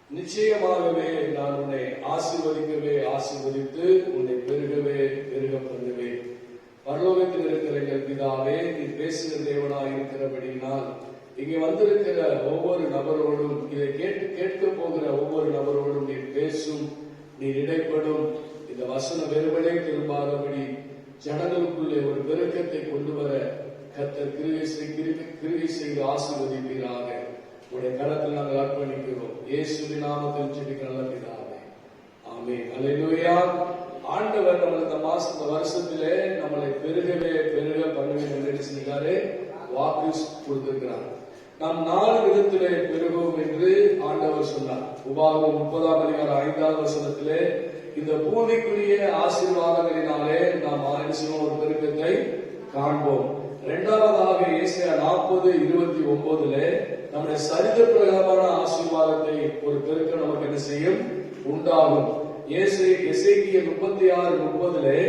நிச்சயமாகவே நான் உன்னை ஆசீர்வதித்து உன்னை பெருகவே பெருக பண்ணுவேன். பரலோகத்தில் இருக்கிற எங்கள் பிதாவே, நீ பேசுகிற தேவனாய் இருக்கிறபடினால் இங்கே வந்திருக்கிற ஒவ்வொரு நபரோடும், இதை கேட்க போகிற ஒவ்வொரு நபரோடும் நீ பேசும், நீ இடைப்படும். இந்த வசனம் வெறுமனே திரும்பாதபடி ஜனங்களுக்குள்ளே ஒரு பெருக்கத்தை கொண்டு வர கர்த்தர் கிருபை செய்து ஆசீர்வதிப்பீராக. உடைய கரத்தில் நாங்கள் அர்ப்பணிக்கிறோம். இயேசுவின் நாமத்தில் ஜெபிக்கிற நல்ல பிதாவே, ஆமென். அல்லேலூயா. ஆண்டவர் நம்மளை இந்த வருஷத்திலே நம்மளை பெருக பண்ணுவேன் என்று சொல்லிட்டாரு, வாக்கு கொடுத்திருக்கிறார். நாம் 4 விதத்திலே பெருகுவோம் என்று ஆண்டவர் சொன்னார். உபாகமம் 30:5 வசனத்திலே இந்த பூமிக்குரிய ஆசீர்வாதங்களினாலே நாம் ஒரு பெருக்கத்தை காண்போம். இரண்டாவதாக ஏசாயா 40:29 நம்முடைய சரித பிரகாரமான ஆசீர்வாதத்தை ஒரு பெருக்கம் நமக்கு என்ன செய்யும், உண்டாகும். எசேக்கியேல் 36:30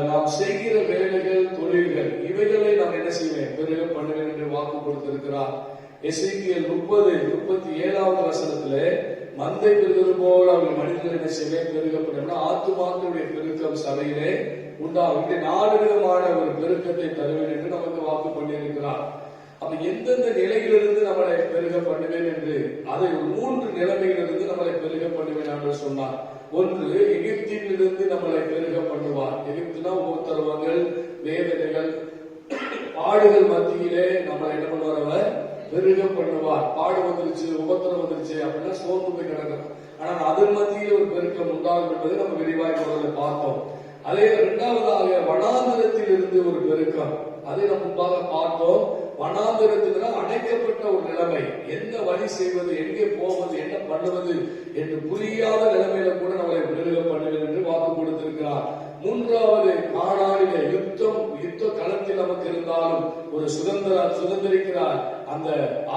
நாம் செய்கிற வேலைகள், தொழில்கள், இவைகளை நாம் என்ன செய்வேன், பெருக பண்ணுவேன் என்று வாக்கு கொடுத்திருக்கிறார். எசேக்கியேல் 30:37 வசனத்திலே மந்தை பெருகிறது போல அவர்கள் மனிதர்கள் என்ன செய்வேன், பெருகப்படும். ஆத்துமாக்களுடைய பெருக்கம் சபையிலே உண்டாகும். 4 விதமான ஒரு பெருக்கத்தை தருவேன் என்று நமக்கு வாக்கு பண்ணியிருக்கிறார். அப்ப எந்தெந்த நிலையிலிருந்து நம்மளை பெருக பண்ணுவேன் என்று, அதை 3 நிலைமையிலிருந்து நம்மளை பெருக பண்ணுவேன் என்று சொன்னார். ஒன்று, எகிப்திலிருந்து நம்மளை பெருக பண்ணுவார். எகிப்துனா உபத்திரவங்கள், வேதனைகள், பாடுகள் மத்தியிலே நம்மளை என்ன பண்ணுவார், அவர் பெருக பண்ணுவார். பாடு வந்துருச்சு, உபத்திரம் வந்துருச்சு அப்படின்னா சோர்ந்து போய் கிடக்கும். ஆனால் அதன் மத்தியில் ஒரு பெருக்கம் உண்டாகும் என்பதை நம்ம விரிவாய் முதல்ல பார்த்தோம். அதே 2வதாக வனாந்திரத்தில் இருந்து ஒரு பெருக்கம், அதை நம்ம முன்பாக பார்த்தோம். வனாந்திரத்தில் அடைக்கப்பட்ட ஒரு நிலைமை, என்ன வழி செய்வது, எங்கே போவது, என்ன பண்ணுவது என்று புரியாத நிலைமையில கூட நம்மளை பெருக பண்ணுவேன் என்று வாக்கு கொடுத்திருக்கிறார். 3வது, கானானிலே யுத்த களத்தில் நமக்கு இருந்தாலும் ஒரு சுதந்திரிக்கிறார். அந்த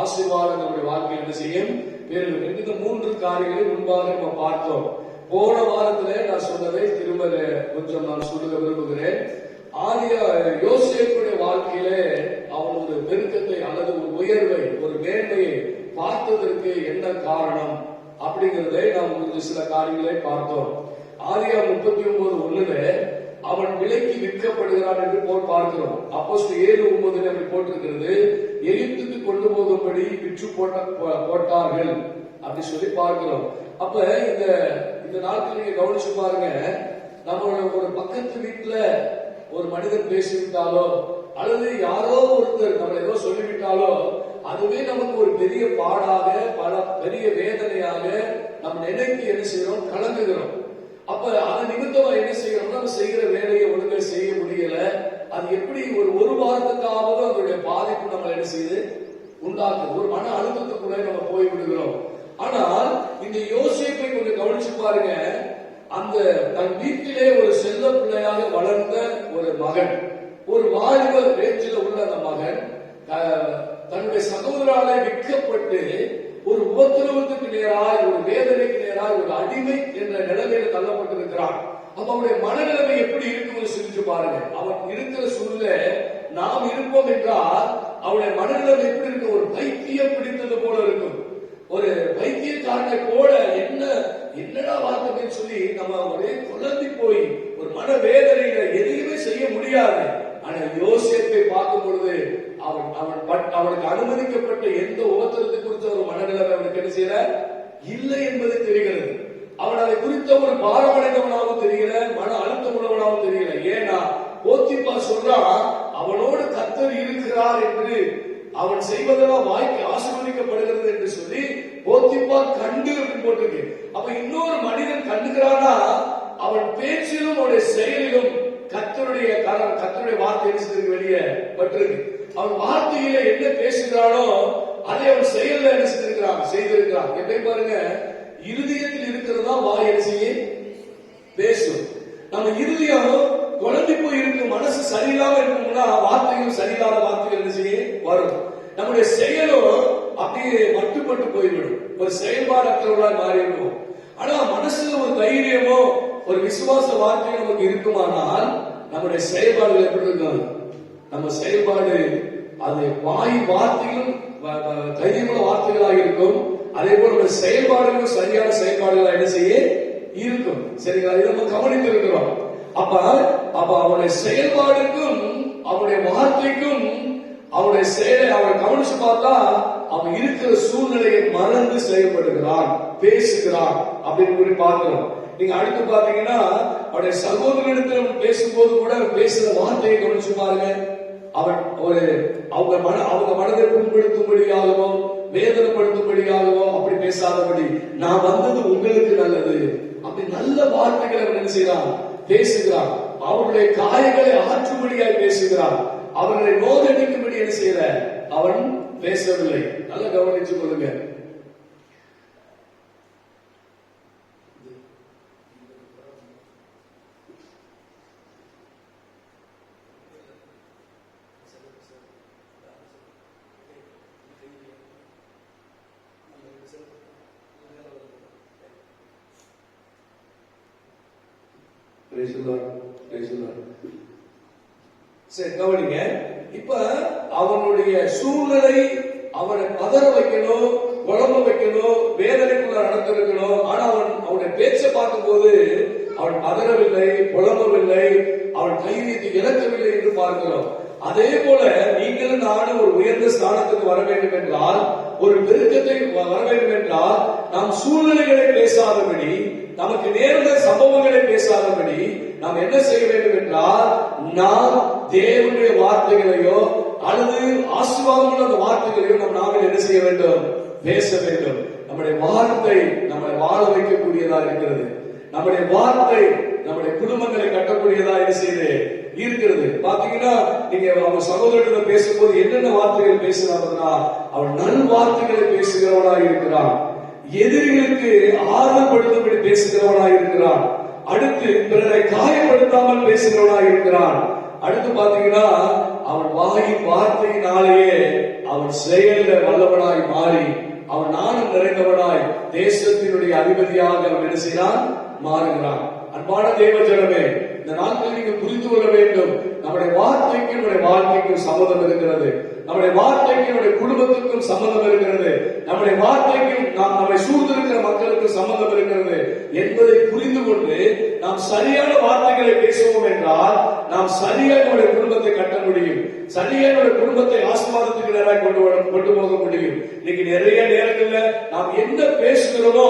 ஆசீர்வாதம் நம்முடைய வாழ்க்கையில் என்ன செய்யும், பெருகும். இந்த 3 காரியங்களை முன்பாக நம்ம பார்த்தோம். போன வாரத்திலே நான் சொன்னதை திரும்ப கொஞ்சம் நான் சொல்ல விரும்புகிறேன். யோசேப்புடைய வாழ்க்கையிலே அவன் ஒரு பெருக்கத்தை அல்லது ஒரு உயர்வை, ஒரு மேன்மையை பார்த்ததற்கு என்ன காரணம் அப்படிங்கிறதை நாம் கொஞ்சம் சில காரியங்களை பார்த்தோம். ஆதியா 39:1 அவன் விலைக்கு விற்கப்படுகிறான் என்று பார்க்கிறோம். அப்போஸ்தலர் 7:9 அப்படி போட்டிருக்கிறது, எகிப்துக்கு கொண்டு போகும்படி விற்று போட்டார்கள் அப்படி சொல்லி பார்க்கிறோம். அப்ப இந்த நாட்கள் நீங்க கவனிச்சு பாருங்க, நம்மளோட ஒரு பக்கத்து வீட்டுல ஒரு மனிதன் பேசிவிட்டாலோ அல்லது யாரோ ஒருத்தர் நம்ம ஏதோ சொல்லிவிட்டாலோ அதுவே நமக்கு ஒரு பெரிய பாடாக, பெரிய வேதனையாக நம்ம நினைத்து என்ன செய்யறோம், கலங்குகிறோம். அப்ப அது நிமித்தமா என்ன செய்யறோம், நம்ம செய்கிற வேலையை ஒழுங்கா செய்ய முடியல. அது எப்படி ஒரு வாரத்துக்காவது அதனுடைய பாதிப்பு நம்ம என்ன செய்யுது, உண்டாக்குது. ஒரு மன அழுத்தத்துக்குள்ள நம்ம போய் விடுகிறோம். ஆனால் இந்த யோசேப்பை கொஞ்சம் கவனிச்சு பாருங்க. அந்த தன் வீட்டிலே ஒரு செல்ல பிள்ளையாக வளர்ந்த ஒரு மகன், ஒரு வாலிப பேச்சில் உள்ள அந்த மகன் தன்னுடைய சகோதராலே விற்கப்பட்டு ஒரு உபத்திரவத்துக்கு நேராய், ஒரு வேதனைக்கு நேராய், ஒரு அடிமை என்ற நிலைமையில தள்ளப்பட்டிருக்கிறான். அப்ப அவனுடைய மனநிலைமை எப்படி இருக்குன்னு சிரிச்சு பாருங்க. அவன் இருக்கிற சூழ்நிலை நாம் இருப்போம் என்றால் அவனுடைய மனநிலைமை எப்படி இருக்கும், ஒரு பைத்தியம் பிடித்தது போல இருக்கும். ஒரு பைத்தியக்காரனை போல என்னடா வார்த்தைன்னு சொல்லி நம்ம ஒரே குழந்தை போய் ஒரு மன வேதனையில எதையுமே செய்ய முடியாது. ஆனா யோசேப்பை பார்க்கும் பொழுது அவனுக்கு அனுமதிக்கப்பட்ட எந்த உபத்திரத்தை குறித்த ஒரு மனநிலைமை அவனுக்கு என்ன செய்யல இல்லை என்பது தெரிகிறது. அவன் அதை குறித்த ஒரு பாரமடைந்தவனாகவும் தெரியல, மன அழுத்தம் உள்ளவனாகவும் தெரியல. ஏன்னா போத்திபார் சொல்றான், அவனோடு கர்த்தர் இருக்கிறார் என்று, அவன் செய்வதெல்லாம் வாய்க்கு ஆசீர்வதிக்கப்படுகிறது என்று சொல்லி போத்திபார் கண்டு அப்படின்னு போட்டிருக்கு. அப்ப இன்னொரு மனிதன் கண்டுகிறானா அவன் பேச்சிலும் அவனுடைய செயலிலும் கர்த்தருடைய வார்த்தை வெளியே பட்டிருக்கு. அவன் வார்த்தையில என்ன பேசுகிறானோ அதை அவன் செயல்ல என்ன செய்திருக்கிறான். எப்படி பாருங்க, இருதயத்தில் இருக்கிறதா வாய் செய்ய பேசும். நம்ம இருதயம் குழம்பி போய் இருக்கும், மனசு சரியில்லாம இருக்கும்னா வார்த்தையும் சரியில்லாத வார்த்தைகள் என்ன செய்ய வரும். நம்முடைய செயலும் அப்படியே மட்டுப்பட்டு போய்விடும், ஒரு செயல்பாடற்றவர்களாய் மாறி இருக்கும். ஆனா மனசுல ஒரு தைரியமோ ஒரு விசுவாச வார்த்தை நமக்கு இருக்குமானால் நம்முடைய செயல்பாடுகள் எப்படி இருக்கும்? நம்ம செயல்பாடு அது வாய் வார்த்தைகளும் தைரியமான வார்த்தைகளாக இருக்கும். அதே போல நம்ம செயல்பாடுகளும் சரியான செயல்பாடுகளா என்ன செய்ய இருக்கும். சரிங்களா? இதை நம்ம கவனித்து இருக்கிறோம். அப்ப அவனுடைய செயல்பாடுக்கும் அவனுடைய வார்த்தைக்கும் அவனுடைய செயலை அவன் கவனிச்சு பார்த்தா அவன் இருக்கிற சூழ்நிலையை மறந்து செயல்படுகிறான், பேசுகிறான் அப்படின்னு சொல்லி பார்க்கிறோம். நீங்க அடுத்து பாத்தீங்கன்னா அவருடைய சகோதரனிடத்தில் பேசும்போது கூட பேசுற வார்த்தையை கவனிச்சு பாருங்க. அவன் அவங்க மனதை புண்படுத்தும்படியாகவோ வேதனைப்படுத்தும்படியாகவோ அப்படி பேசாதபடி நான் வந்தது உங்களுக்கு நல்லது அப்படி நல்ல வார்த்தைகளை அவன் என்ன செய்யறான், பேசுகிறான். அவருடைய காயங்களை ஆற்றும்படியாய் பேசுகிறான். அவர்களை நோதடிக்கும்படி என்ன செய்யற அவன் பேசவில்லை. நல்லா கவனிச்சு கொள்ளுங்க. சரி கவனிங்க. இப்ப அவனுடைய சூழ்நிலை அவனை பதற வைக்கணும், குழம்ப வைக்கணும், வேதனைக்குள்ள நடத்திருக்கணும். ஆனா அவனுடைய பேச்சை பார்க்கும் போது அவன் பதறவில்லை, புலம்பவில்லை, அவன் தைரியத்தை இழக்கவில்லை என்று பார்க்கிறோம். அதே போல நீங்களும் நானும் ஒரு உயர்ந்த ஸ்தானத்துக்கு வர வேண்டும் என்றால், ஒரு பெருக்கத்தை வர வேண்டும் என்றால், நாம் சூழ்நிலைகளை பேசாதபடி, நமக்கு நேர்ந்த சம்பவங்களை பேசாதபடி நாம் என்ன செய்ய வேண்டும் என்றால், நாம் தேவனுடைய வார்த்தைகளையோ அல்லது ஆசீர்வாதமுள்ள அந்த வார்த்தைகளையோ நம் நாவில் என்ன செய்ய வேண்டும், பேச வேண்டும். நம்முடைய வார்த்தை நம்மளை வாழ வைக்கக்கூடியதா இருக்கிறது. நம்முடைய வார்த்தை நம்முடைய குடும்பங்களை கட்டக்கூடியதா என்ன செய்யுது இருக்கிறது. பாத்தீங்கன்னா நீங்க அவங்க சகோதரர்கள் பேசும்போது என்னென்ன வார்த்தைகள் பேசுறாங்கன்னா, அவன் நல் வார்த்தைகளை பேசுகிறவனாக இருக்கிறான், எதிரிகளுக்கு ஆறுதல் படுத்தும்படி பேசுகிறவனாக இருக்கிறான், அடுத்து பிறரை காயப்படுத்தாமல் பேசுகிறவனாக இருக்கிறான். அடுத்து பாத்தீங்கன்னா அவன் வாயின் வார்த்தையினாலேயே அவன் செயல்ல வல்லவனாய் மாறி அவன் நானும் நிறைந்தவனாய் தேசத்தினுடைய அதிபதியாக அவன் என்ன செய்யறான், மாறுகிறான். அன்பான தேவ ஜனமே, இந்த நாட்களில் நீங்க புரிந்து கொள்ள வேண்டும், நம்முடைய வார்த்தைக்கு நம்முடைய வாழ்க்கைக்கும் சம்மதம் இருக்கிறது. நம்முடைய வார்த்தைக்கு நம்முடைய குடும்பத்திற்கும் சம்மதம் இருக்கிறது. நம்முடைய வார்த்தைக்கும் நம்மை சூழ்ந்திருக்கிற மக்களுக்கு சம்மதம் இருக்கிறது என்பதை புரிந்து கொண்டு நாம் சரியான வார்த்தைகளை பேசுவோம் என்றால் நாம் சரியாக நம்முடைய குடும்பத்தை கட்ட முடியும், சரியாக நம்முடைய குடும்பத்தை ஆசீர்வாதத்துக்கு நேராக கொண்டு போக முடியும். இன்னைக்கு நிறைய நேரங்கள்ல நாம் என்ன பேசுகிறோமோ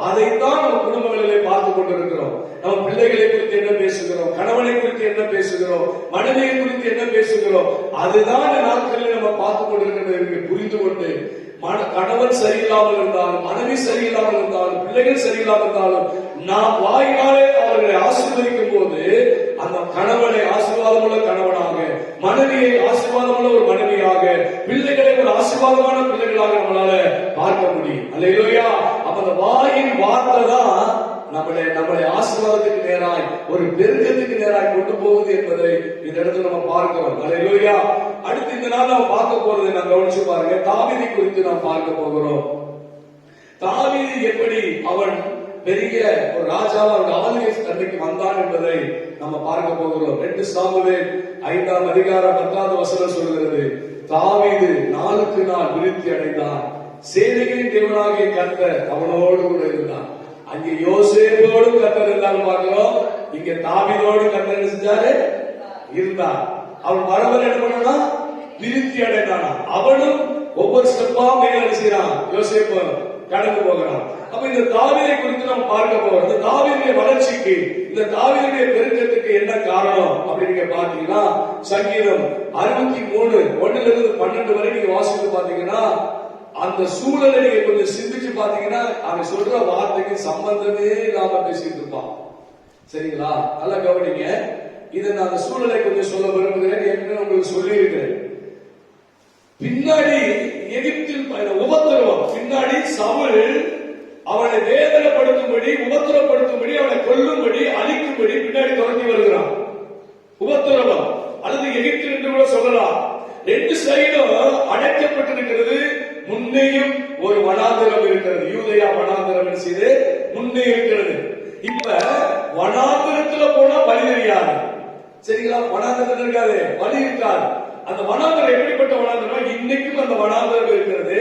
அதைத்தான் நம்ம குடும்பங்களிலே பார்த்து கொண்டிருக்கிறோம். நம்ம பிள்ளைகளை குறித்து என்ன பேசுகிறோம், கணவனை குறித்து என்ன பேசுகிறோம், மனைவியை குறித்து என்ன பேசுகிறோம், அதுதான் நாட்களில் நம்ம பார்த்துக் கொண்டிருக்கிறது. புரிந்து கொண்டு கணவன் சரியில்லாமல் இருந்தாலும், மனைவி சரியில்லாமல் இருந்தாலும், பிள்ளைகள் சரியில்லாமல் இருந்தாலும் நாம் வாயினாலே அவர்களை ஆசீர்வதிக்கும் போது அந்த கணவனை ஆசீர்வாதமுள்ள கணவனாக, மனைவியை ஆசீர்வாதமுள்ள ஒரு மனைவியாக, பிள்ளைகளை ஒரு ஆசீர்வாதமான பிள்ளைகளாக நம்மளால பார்க்க முடியும். அல்லேலூயா. அப்ப அந்த வாயின் வார்த்தை தான் நம்மளை ஆசீர்வாதத்துக்கு நேராய் ஒரு பெருக்கத்துக்கு நேராய் கொண்டு போகுது என்பதை இந்த இடத்துல நம்ம பார்க்கிறோம். அல்லேலூயா. அடுத்து இந்த நாள் நம்ம பார்க்க போறது நான் கவனிச்சு பாருங்க, தாவீதை குறித்து நாம் பார்க்க போகிறோம். தாவீது எப்படி அவன் பெரிய ஒரு ராஜாவா அவருடைய ஆளுகை தன்னைக்கு வந்தான் என்பதை நம்ம பார்க்க போகிறோம். 2 சாமுவேல் 5ஆம் அதிகாரம் 10வது வசனம் சொல்கிறது, தாவீது நாளுக்கு நாள் விருத்தி அடைந்தான், சேனைகளின் தேவனாகிய கர்த்தர் அவனோடு கூட இருந்தான். அங்கே யோசேப்போடு கர்த்தர் இருந்தாலும் பார்க்கிறோம், இங்க தாவீதோடு கர்த்தர் செஞ்சாரு இருந்தான். அவன் வரவர் என்ன பண்ணா விருத்தி அடைந்தானா. அவனும் ஒவ்வொரு ஸ்டெப்பா மேல செய்யறான், யோசேப்பு கடந்து போகிறான். அப்ப இந்த தாவீதை குறித்து நம்ம பார்க்க போறோம். இந்த தாவீதுடைய வளர்ச்சிக்கு, இந்த தாவீதுடைய பெருக்கத்துக்கு என்ன காரணம் அப்படின்னு பாத்தீங்கன்னா, சங்கீதம் 63 1-12 வரை நீங்க வாசித்து பாத்தீங்கன்னா அந்த சூழலை நீங்க கொஞ்சம் சிந்திச்சு பாத்தீங்கன்னா அவன் சொல்ற வார்த்தைக்கு சம்பந்தமே இல்லாம பேசிட்டு இருப்பான். சரிங்களா? நல்லா கவனிங்க. இதை நான் அந்த சூழலை கொஞ்சம் சொல்ல விரும்புகிறேன். ஏற்கனவே உங்களுக்கு சொல்லி இருக்கிறேன். பின்னாடி எகிப்தில் உபத்திரவம், பின்னாடி சவுல் அவனை வேதனைப்படுத்தும்படி, உபத்திரப்படுத்தும்படி, அவனை கொல்லும்படி, அழிக்கும்படி பின்னாடி தொடங்கி வருகிறான். உபத்திரவம் அல்லது எகிப்து என்று கூட சொல்லலாம். ரெண்டு சைடும் அடைக்கப்பட்டிருக்கிறது. முன்னேயும் ஒரு வனாந்திரம் இருக்கிறது. யூதேயா வனாந்திரம் செய்து முன்னே இருக்கிறது. இப்ப வனாந்திரத்துல போனா வழி தெரியாது. சரிங்களா? வனாந்திரம் இருக்காது, வழி இருக்காது. அந்த வனாந்திரம் எப்படிப்பட்ட வனாந்திரம்? இன்னைக்கும் அந்த வனாந்திரம் இருக்கிறது.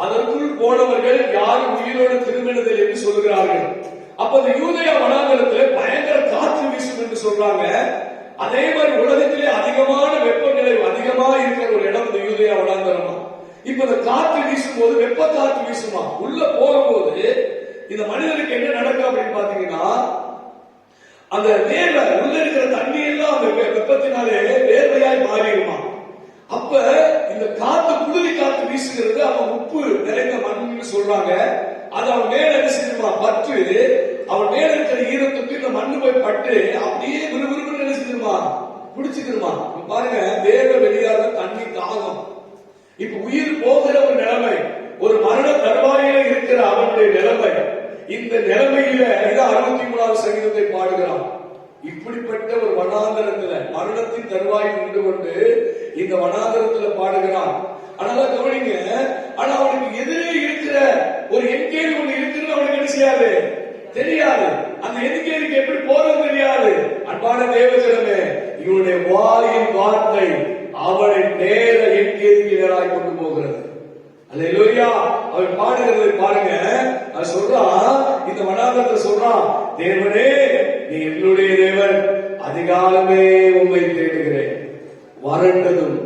அதற்குள் போனவர்கள் யாரும் உயிரோடு திரும்பினதில் என்று சொல்கிறார்கள். அப்ப அந்த யூதேயா வனாந்திரத்தில் பயங்கர காற்று வீசும் என்று சொல்றாங்க. அதே மாதிரி உலகத்திலே அதிகமான வெப்பநிலை அதிகமா இருக்கிற ஒரு இடம் இந்த யூதேயா வனாந்திரமா. இப்ப இந்த காற்று வீசும் போது வெப்ப காற்று வீசுமா, உள்ள போகும்போது இந்த மனிதனுக்கு என்ன நடக்கும் அப்படின்னு பாத்தீங்கன்னா, அந்த வேர்வை உள்ள இருக்கிற தண்ணி எல்லாம் அந்த வெப்பத்தினாலே வேர்வையாய் மாறிடுமா. அப்ப இந்த காத்து குளிரி காத்து வீசுகிறது. அவன் உப்பு நிறைந்த மண்ணுன்னு சொல்றாங்க. அது அவன் மேல என்ன செஞ்சிருமா, பற்று அவன் மேல இருக்கிற ஈரத்துக்கு இந்த மண்ணு போய் பட்டு அப்படியே விறுவிறுன்னு என்ன செஞ்சிருமா, குடிச்சுக்கிருமா. பாருங்க, வேர்வை வெளியாக தண்ணி தாகம். இப்ப உயிர் போகிற ஒரு நிலைமை, ஒரு மரண தருவாயில இருக்கிற அவனுடைய நிலைமை. இந்த நிலைமையில 63வது சங்கீதத்தை பாடுகிறான். இப்படிப்பட்ட ஒரு வனாந்தரத்துல மரணத்தின் தருவாயில் நின்று கொண்டு இந்த வனாந்தரத்துல பாடுகிறான். அதனால கவனிங்க. ஆனா அவனுக்கு எதிரே இருக்கிற ஒரு என்கேரி ஒண்ணு இருக்குன்னு அவனுக்கு என்ன செய்யாது, தெரியாது. அந்த என்கேரிக்கு எப்படி போறது தெரியாது. அன்பான தேவஜனமே, இவனுடைய வாயின் வார்த்தை அவனை நேர என்கேரிக்கு நேராய் கொண்டு போகிறது. அல்லேலூயா. அவன் பாடுகிறதை பாருங்க. அவன் சொல்றான், இந்த வனாந்தரத்தை சொல்றான், தேவனே நீ என்னுடைய தேவன், அதிகாலமே உம்மை தேடுகிறேன். வறண்டதும்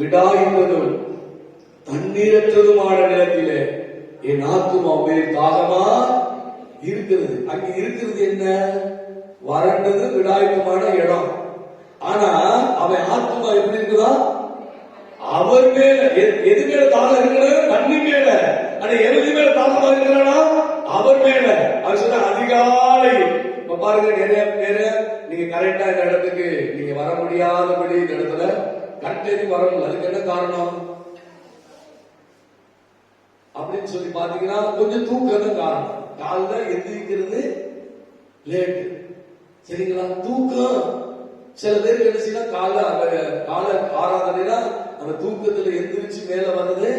விடாய்ந்ததும் தண்ணீரற்றதுமான நிலத்திலே என் ஆத்துமா மேல் தாகமா இருக்கிறது. அங்க இருக்கிறது என்ன? வறண்டது விடாய்த்தமான இடம். ஆனா அவன் ஆத்துமா எப்படி இருக்குதா? அவர் மேல எது மேல தாகம் இருக்கிறது? தண்ணி மேல. ஆனா எது மேல தாகமா இருக்கிறானா? அவர் மேல. அவர் சொன்ன அதிகாலை. இப்ப பாருங்க, நிறைய பேரு நீங்க கரெக்டா இந்த இடத்துக்கு நீங்க வர முடியாதபடி இந்த இடத்துல கரெக்டா வர முடியல. அதுக்கு என்ன காரணம் அப்படின்னு சொல்லி பாத்தீங்கன்னா, கொஞ்சம் தூக்கம் தான் காரணம். காலைல எந்திரிக்கிறது லேட். சரிங்களா? தூக்கம் சில பேருக்கு என்ன செய்யலாம், காலை ஆராதனைனா அந்த தூக்கத்துல எந்திரிச்சு மேல வர்றது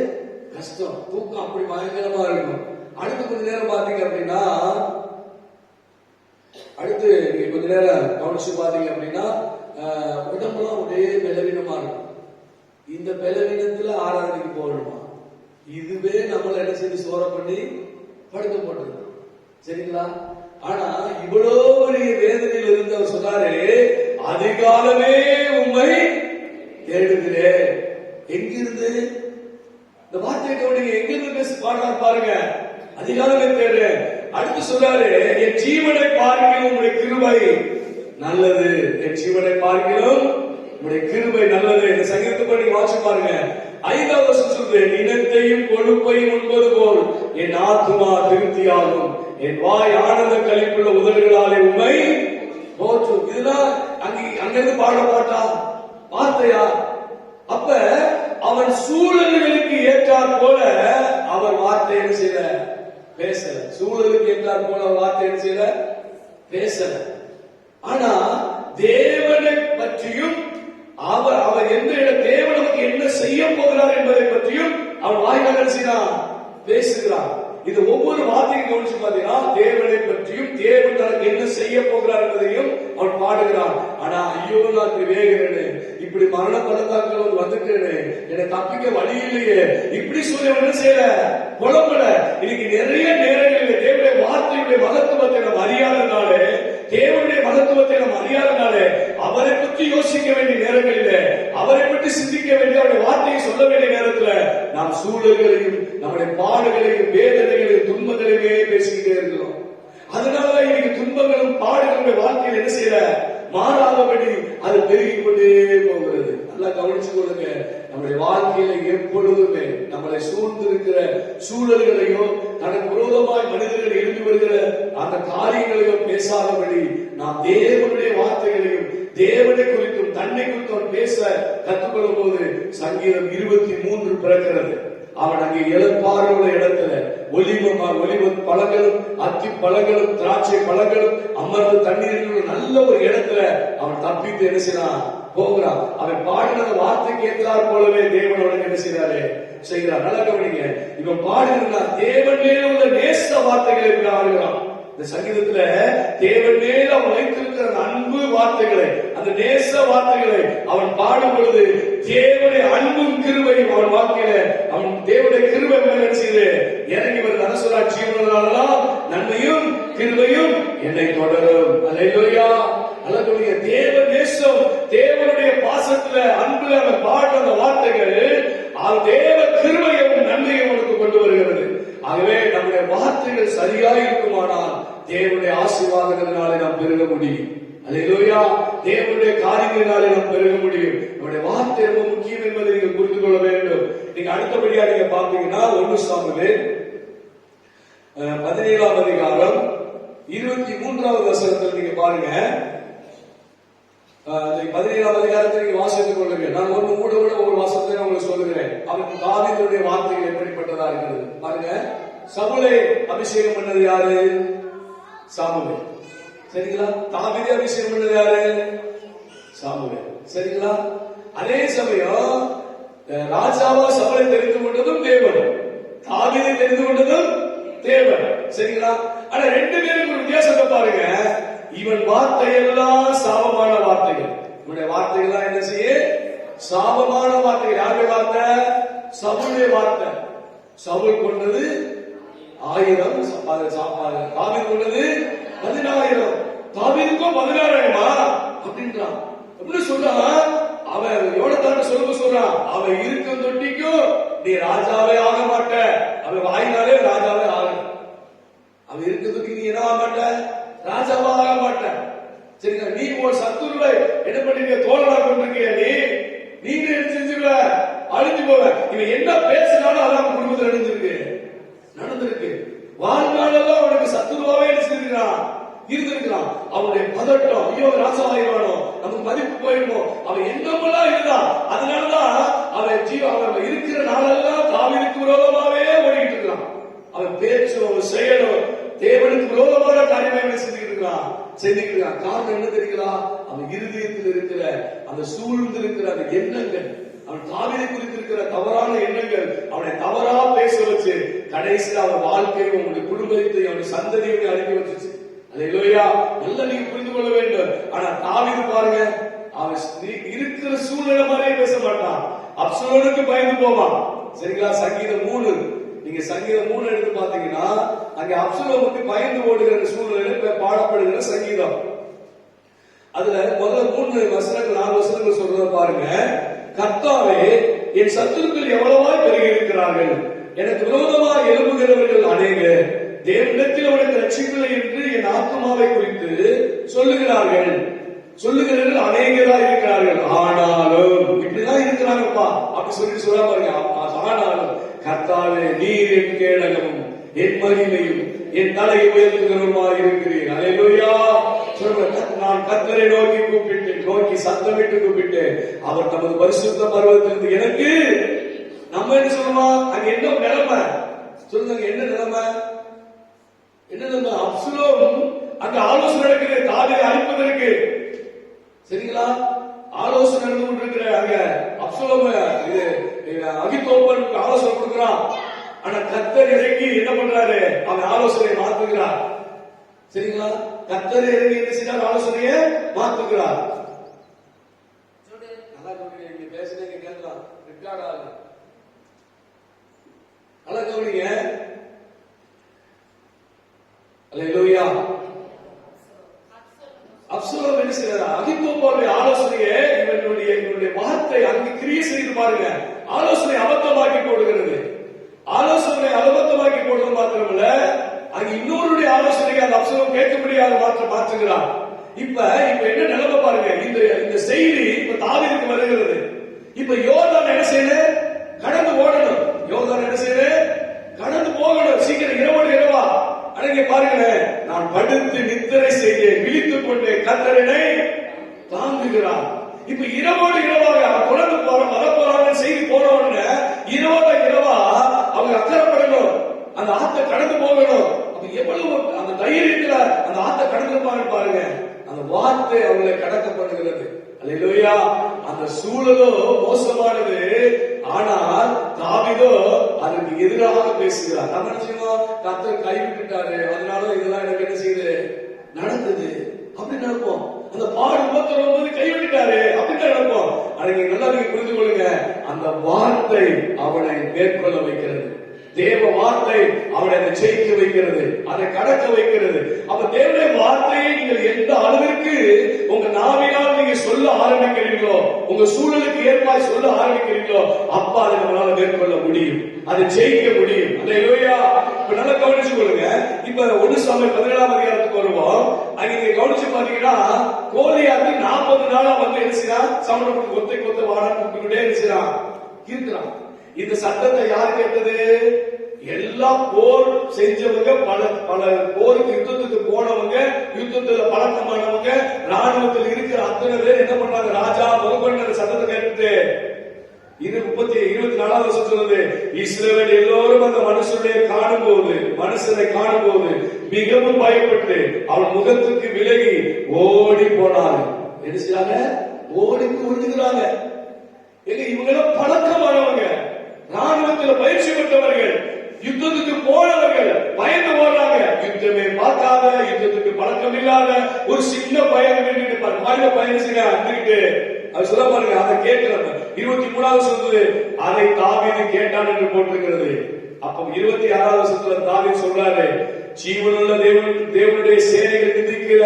கஷ்டம். தூக்கம் அப்படி பயங்கரமா இருக்கும். அடுத்து கொஞ்ச நேரம் பாத்தீங்க அப்படின்னா, அடுத்து நீங்க கொஞ்ச நேரம் கவனிச்சு பாத்தீங்க அப்படின்னா, உடம்புலாம் ஒரே பலவீனமா இருக்கும். இந்த பலவீனத்துல ஆராதனைக்கு போகணுமா? இதுவே நம்மள என்ன செய்து சோற பண்ணி படுக்க போட்டுருக்கோம். சரிங்களா? ஆனா இவ்வளவு பெரிய வேதனையில் இருந்தவர் சொன்னாரு, அதிகாலமே உம்மை தேடுகிறேன். எங்கிருந்து இந்த வார்த்தை கவனிங்க, எங்கிருந்து பேசி பாடுறார் பாருங்க. அதிகாலமே தேடுறேன். அடுத்து சொல்றாரு, என் ஜீவனை பார்க்கிலும் உங்களுடைய கிருபை நல்லது. என் ஜீவனை பார்க்கிலும் உங்களுடைய கிருபை நல்லது. இந்த சங்கீதத்தை பண்ணி வாசி பாருங்க. 5வது வசனம் சொல்றது, இனத்தையும் கொழுப்பையும் உண்பது போல் என் ஆத்துமா திருப்தியாகும், என் வாய் ஆனந்த களிப்புள்ள உதடுகளாலே உண்மை போற்றும். இதுதான் அங்கிருந்து பாட மாட்டா வார்த்தையா? அப்ப அவன் சூழல்களுக்கு ஏற்றாற் போல அவர் வார்த்தை என்ன செய்யல, பேசல. சூழலுக்கு ஏற்றாற் போல அவர் வார்த்தை என்ன செய்யல, பேசல. ஆனா தேவனை பற்றியும் அவர் எந்த தேவன் நமக்கு என்ன செய்ய போகிறார் என்பதை பற்றியும் அவன் வாய்க்காக செய்யறான், பேசுகிறான். இது ஒவ்வொரு வார்த்தையும் கவனிச்சு பாத்தீங்கன்னா, தேவனை பற்றியும் தேவன் தனக்கு என்ன செய்ய போகிறார் என்பதையும் அவன் பாடுகிறான். ஆனா ஐயோ நான் விவேகிறேன், இப்படி மரண பள்ளத்தாக்கள் வந்துட்டேன், என்னை தப்பிக்க வழி இல்லையே, இப்படி சொல்லி என்ன செய்யல, புலம்பல. இன்னைக்கு நிறைய நேரங்களில் தேவனுடைய வார்த்தையுடைய மகத்துவத்தை நம்ம அறியாதனாலே, தேவனுடைய மகத்துவத்தை நம்ம அறியாதனாலே அவரை பற்றி யோசிக்க வேண்டிய நேரங்களில், அவரை பற்றி சிந்திக்க வேண்டிய அவருடைய வார்த்தையை சொல்ல வேண்டிய நேரத்தில் நாம் சூழல்களையும் நம்முடைய பாடுகளையும் வேதனைகளையும் துன்பங்களையுமே பேசிக்கிட்டே இருக்கிறோம். அதனால இன்னைக்கு துன்பங்களும் பாடுகளுடைய வாழ்க்கையில் என்ன செய்யற, மாறாதபடி அது பெருகிக் கொண்டே போகிறது. நல்லா கவனிச்சு கொள்ளுங்க. நம்முடைய வாழ்க்கையில எப்பொழுதுமே நம்மளை சூழ்ந்திருக்கிற சூழல்களையோ, தனக்கு விரோதமாய் மனிதர்கள் எழுதி வருகிற அந்த காரியங்களையோ பேசாதபடி நாம் தேவனுடைய வார்த்தைகளையும் தேவனை குறித்தும் தன்னை குறித்தும் பேச கற்றுக்கொள்ளும் போது சங்கீதம் 23 பிறக்கிறது. அவன் அங்கே இளப்பாறுள்ள இடத்துல ஒலிவ பழங்களும் அத்தி பழங்களும் திராட்சை பழங்களும் அமர்ந்து தண்ணீர் நல்ல ஒரு இடத்துல அவன் தப்பித்து என்ன செய்யறான், போகிறான். அவன் பாடின வார்த்தைக்கு ஏற்றார் போலவே தேவனோட என்ன செய்கிறார். நல்லா கவனிங்க, இவன் பாடுகிறான் தேவன் மேல உள்ள நேச வார்த்தைகளை ஆடுகிறான். இந்த சங்கீதத்துல தேவன் மேல அவன் வைத்திருக்கிற அன்பு வார்த்தைகளை, அந்த நேச வார்த்தைகளை அவன் பாடும் பொழுது தேவனுடைய அன்பும் கிருபையும் அவன் வாழ்க்கையில அவன் தேவனுடைய கிருபை மேல செய்து இறங்கி வருது. அரசுரா ஜீவனாலெல்லாம் நன்மையும் கிருபையும் என்னை தொடரும். அல்லேலூயா. அல்லேலூயா. தேவ நேசம், தேவனுடைய பாசத்துல அன்புல அவன் பாடுற அந்த வார்த்தைகள் தேவ கிருபையும் நன்மையும் அவனுக்கு கொண்டு வருகிறது. ஆகவே நம்முடைய வார்த்தைகள் சரியாய் இருக்குமானால் தேவனுடைய ஆசீர்வாதங்களினாலே நாம் பெருக முடியும். அல்லேலூயா. தேவனுடைய காரியங்களினாலே நாம் பெருக முடியும். நம்முடைய வார்த்தை ரொம்ப முக்கியம் என்பதை நீங்கள் புரிந்து கொள்ள வேண்டும். நீங்க அடுத்தபடியா நீங்க பாத்தீங்கன்னா 1 சாமுவேல் 17ஆம் அதிகாரம் 23வது வசனத்தில் நீங்க பாருங்க. 17ஆம் அதிகாரத்தை நீங்க வாசித்துக் கொள்ளுங்க. நான் கூட ஒரு வசனத்தை உங்களுக்கு சொல்லுகிறேன். அவருக்கு தாவீதுடைய வார்த்தைகள் எப்படிப்பட்டதா இருக்கிறது பாருங்க. சவுலை அபிஷேகம் பண்ணது யாரு? சாமுவேல். சரிங்களா? தாவீதை அபிஷேகம் பண்ணது யாரு? சாமுவேல். சரிங்களா? அதே சமயம் ராஜாவா சவுலை தெரிந்து கொண்டதும் தேவன், தாவீதை தெரிந்து கொண்டதும் தேவன். சரிங்களா? ஆனா 2 பேருக்கு ஒரு வித்தியாசத்தை பாருங்க. இவன் வார்த்தையெல்லாம் சாபமான வார்த்தைகள். இவனுடைய வார்த்தைகள் என்ன செய்ய? சாபமான வார்த்தைகள். யாருடைய வார்த்தை? சவுளுடைய வார்த்தை. சவுல் கொண்டது 1000, தாவீது கொண்டது 10000. தாவீதுக்கும் 16000 அப்படின்றான். எப்படி சொல்றான்? அவன் யோனத்தான சொல்றான், அவன் இருக்கும் தொட்டிக்கும் நீ ராஜாவே ஆக மாட்ட. அவன் வாயினாலே ராஜாவே ஆக. அவன் இருக்கிறதுக்கு நீ என்ன ஆக மாட்ட? ராஜாவா ஆக மாட்ட. சரிங்களா? நீ ஒரு சத்துருவை என்ன பண்ணீங்க? தோழனா கொண்டிருக்கிய நீங்க என்ன செஞ்சுக்கல? அழிஞ்சு போவ. இவன் என்ன பேசினாலும் அதான் குடும்பத்தில் நடந்திருக்கு. வாழ்நாளெல்லாம் அவனுக்கு சத்துருவாவே என்ன செஞ்சிருக்கிறான்? இருந்திருக்கிறான். அவனுடைய பதட்டம், ஐயோ ராஜாவாயிரானோ, நமக்கு மதிப்பு போயிடுமோ, அவன் என்னமெல்லாம் இருந்தான். அதனாலதான் அவன் இருக்கிற நாளெல்லாம் தாவீதுக்கு விரோதமாவே ஓடிட்டு இருக்கான். அவன் பேச்சும் அவன் செயலும் தேவனுக்கு விரோதமான காரியங்களை செஞ்சுக்கிறான். காரணம் என்ன தெரியுங்களா? அவன் இருதயத்தில் இருக்கிற அந்த சூழ்ந்து இருக்கிற அந்த எண்ணங்கள், அவன் தாவீதை குறித்து இருக்கிற தவறான எண்ணங்கள் அவனை தவறா பேச வச்சு கடைசியில் அவன் வாழ்க்கையும் அவனுடைய குடும்பத்தை அவனுடைய சந்ததியை அடக்கி வச்சிச்சு. அல்லேலூயா. நல்லா நீங்க புரிந்து கொள்ள வேண்டும். ஆனா தாவீது பாருங்க, அவன் இருக்கிற சூழ்நிலை மாதிரியே பேச மாட்டான். அப்சலோனுக்கு பயந்து போவான். சரிங்களா? சங்கீதம் 3, நீங்க சங்கீதம் 3 எடுத்து பாத்தீங்கன்னா அங்க அப்சலோமுக்கு பயந்து ஓடுகிற சூழ்நிலையில பாடப்படுகிற சங்கீதம். அதுல முதல்ல 3 வசனங்கள் 4 வசனங்கள் சொல்றத பாருங்க. கர்த்தாவே, என் சத்துருக்கள் எவ்வளவாய் பெருகி இருக்கிறார்கள், எனக்கு விரோதமாக எழும்புகிறவர்கள் அநேகர், தேவனிடத்தில் அவனுக்கு ரட்சிக்கவில்லை என்று என் ஆத்மாவை குறித்து சொல்லுகிறவர்கள் அநேகராக இருக்கிறார்கள். ஆனாலும் இப்படிதான் இருக்கிறாங்கப்பா அப்படி சொல்ல பாருங்க. ஆனாலும் கர்த்தாவே, நீர் என் கேடகமும் என் மகிமையும் என் தலையை உயர்த்துகிறவருமாக இருக்கிறீர். அல்லேலூயா. நான் கர்த்தரை நோக்கி சத்தமிட்டு கூப்பிட்டேன். அவர் தமது பரிசுத்த பர்வதத்திலிருந்து எனக்கு நம்ம என்ன சொல்லுமா? அங்க என்ன நிலைமை சொல்லுங்க? என்ன நிலைமை? அப்சலோம் அங்க ஆலோசனை நடக்குது தாவீதை அழிப்பதற்கு. சரிங்களா? ஆலோசனை நடந்து கொண்டிருக்கிற அங்க அப்சலோம் அகித்தோப்பன் ஆலோசனை கொடுக்கிறான். ஆனா கர்த்தர் இறங்கி என்ன பண்றாரு? அவன் ஆலோசனையை மாத்துகிறார். சரிங்களா? கர்த்தர் இறங்கி என்ன செய்யறார்? ஆலோசனையை மாத்துகிறார். நல்லா கவனிங்க, பேசுறீங்க கேட்கலாம், ரெக்கார்ட் ஆகுது. நல்லா கவனிங்க. அல்லேலூயா. அப்சலோம் என்ன செய்யறார்? அகித்தோப்பனுடைய ஆலோசனையை இவனுடைய வார்த்தை அங்கு கிரியை செய்து பாருங்க. ஆலோசனை அபத்தமாக்கி போடுகிறது. ஆலோசனை அபத்தமாக்கி போடுறது மாத்திரமல்ல, அங்க இன்னொருடைய ஆலோசனையை அந்த அப்சலோம் கேட்க முடியாத மாற்றுகிறான். இப்ப என்ன நிலைமை பாருங்க. இந்த செய்தி இப்ப தாவீதுக்கு வருகிறது. இப்ப யோர்தான் என்ன செய்யணும்? கடந்து ஓடணும். யோர்தான் என்ன செய்யணும்? கடந்து போகணும். சீக்கிரம் இரவோடு இரவா அடங்கி பாருங்க. நான் படுத்து நித்திரை செய்ய விழித்துக் கொண்டே என்னை தாங்குகிறார். இப்ப இரவோடு இரவாக தொடர்ந்து வரப்போறாங்க செய்தி போன உடனே இரவோட இரவா அவங்க அக்கறைப்படணும், அந்த ஆத்தை கடந்து போகணும். அப்ப எவ்வளவு அந்த தைரியத்துல அந்த ஆத்தை கடந்துப்பாங்க பாருங்க. அந்த வார்த்தை அவங்களை கடக்கப்படுகிறது. அல்லேலூயா. அந்த சூழலோ மோசமானது, ஆனால் தாவீதோ அதற்கு எதிராக பேசுகிறார். நம்ம நினைச்சோம் கர்த்தர் கைவிட்டுட்டாரு, அதனால இதெல்லாம் எனக்கு என்ன செய்யுது நடக்குது அப்படி நினைப்போம். அந்த பாடு போது கைவிட்டாரு அப்படின்னு நினைப்போம். அன்னைக்கு நல்லா நீங்க புரிந்து கொள்ளுங்க, அந்த வார்த்தை அவனை மேற்கொள்ள வைக்கிறது. தேவ வார்த்தை அவனை அதை ஜெயிக்க வைக்கிறது, அதை கடக்க வைக்கிறது. அப்ப தேவனுடைய வார்த்தையை நீங்கள் எந்த அளவிற்கு உங்க நாவினால் நீங்க சொல்ல ஆரம்பிக்கிறீங்களோ, உங்க சூழலுக்கு ஏற்பாய் சொல்ல ஆரம்பிக்கிறீங்களோ, அப்ப அதை நம்மளால மேற்கொள்ள முடியும், அதை ஜெயிக்க முடியும். அல்லேலூயா. இப்ப நல்லா கவனிச்சு கொள்ளுங்க. இப்ப 1 சாமுவேல் 17ஆம் அதிகாரத்துக்கு வருவோம். அங்க நீங்க கவனிச்சு பாத்தீங்கன்னா, கோலியாத்து 40 நாளா வந்து என்ன செய்யறான், சவுண்ட் கொத்தை கொத்த வாடா கூப்பிட்டுக்கிட்டே இருக்கிறான், இருக்கிறான். இந்த சத்தத்தை யார் கேட்டது? எல்லா போர் செஞ்சவங்க, பல போருக்கு யுத்தத்துக்கு போனவங்க, யுத்தத்துல பழக்கமானவங்க, ராணுவத்தில் இருக்கிற அத்தனை பேர் என்ன பண்றாங்க, ராஜா முதற்கொண்ட சத்தத்தை கேட்டு 24வது வருஷம் சொல்லுது, இஸ்ரவேல் எல்லோரும் அந்த மனுஷனை காணும் போது மிகவும் பயப்பட்டு அவன் முகத்துக்கு விலகி ஓடி போனாங்க. என்ன செய்யறாங்க? ஓடி ஒழுங்குகிறாங்க. இவங்க பழக்கமானவங்க, ராணுவத்தில் பயிற்சி பெற்றவர்கள், யுத்தத்துக்கு போனவர்கள், பயந்து போடுறாங்க. யுத்தமே பார்க்காத, யுத்தத்துக்கு பழக்கம் இல்லாத ஒரு சின்ன பையன் பயணம் செய்ய அங்கிட்டு அது சொல்ல பாருங்க. அதை கேட்கிறப்ப 23வது சொல்றது, அதை தாவீது கேட்டான் என்று போட்டிருக்கிறது. அப்ப 26வது வருஷத்துல தாவீது சொல்றாரு, ஜீவனுள்ள தேவனுடைய சேனைகள் நிந்திக்கிற